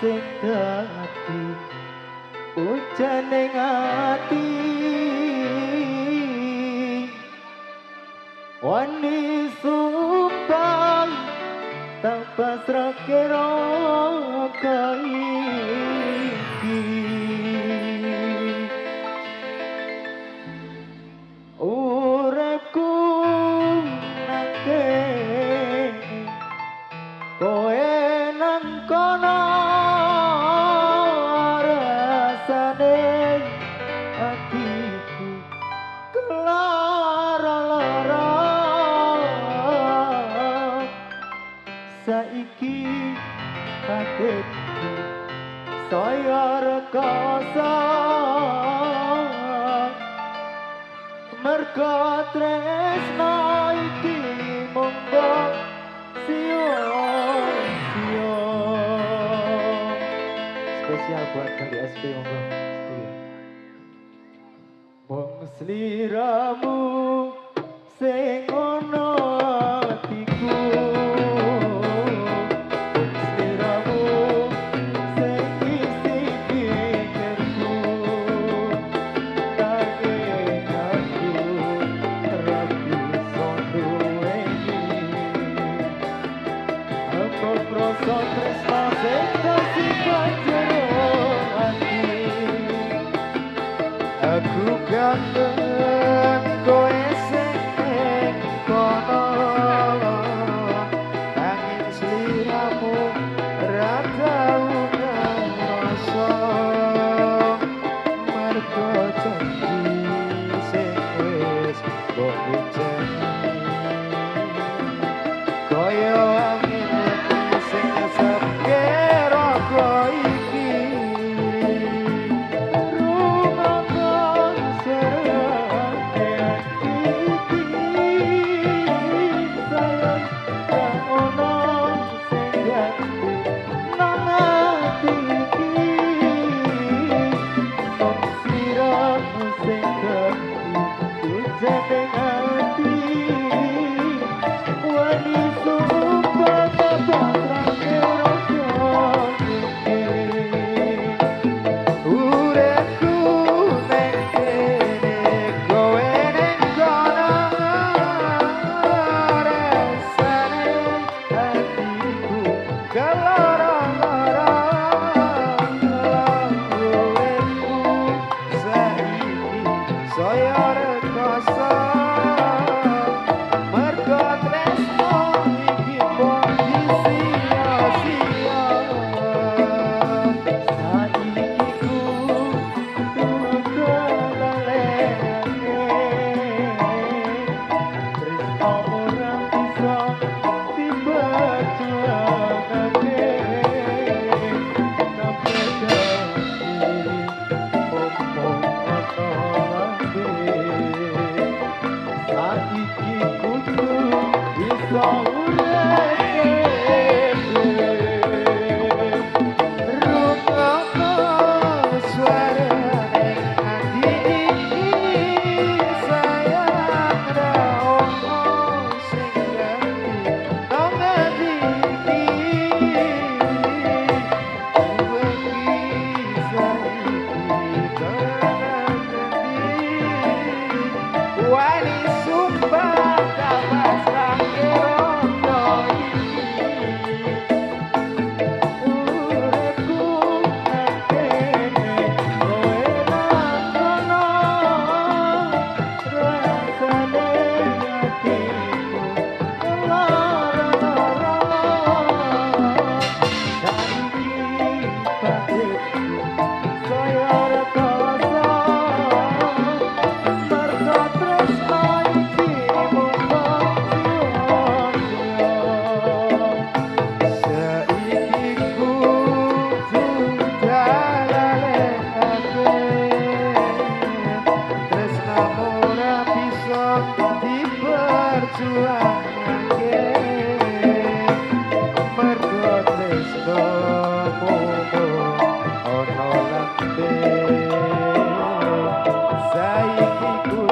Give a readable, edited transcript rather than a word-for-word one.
sing dadi ujaning ati wani sumpah tak pasrah kira kaiki uripku nake koe nang kono rasane atiku kelara-lara saiki hatiku saya rekoso mergo tresno iki monggo sia-sia spesial buat dari SP monggo setia mong sliramu sing ono atiku sliramu sing isi pikirku kake aku rapi sonduweni apa proso tresno sing kasih jero ati aku kangen koe sing kono angin sliramu ra tau ngrasa mergo janji sing wis mbok ucapke koyo angin sing ngesepke roko iki rumangkon serate iki sayang tak ono sing ganti nang ati iki kok siramu sing ganti ujane ati wani sumpah tak pasrah kira uripku ning kene kowe ning kono rasane atiku kelara-lara uripku saiki saya rekoso mergo tresno iki kondisi sia-sia saiki kudu kelalekake tresno ora bisa diperjuangake tapi janji omong ana lambe saiki kudu bisa rungokno suarane ati iki sayang ra ono sing ganti nang ati iki kowe iki saiki wani sumpah tak pasrah kira uripku nakene koe nang kono rasane atiku lara-lara saiki hatiku saya rekoso mergo tresno iki monggo sia-sia saiki kudu dalalekake tresnamu ora bisa diperjuangake mergo tresnamu ono lambe saiki kudu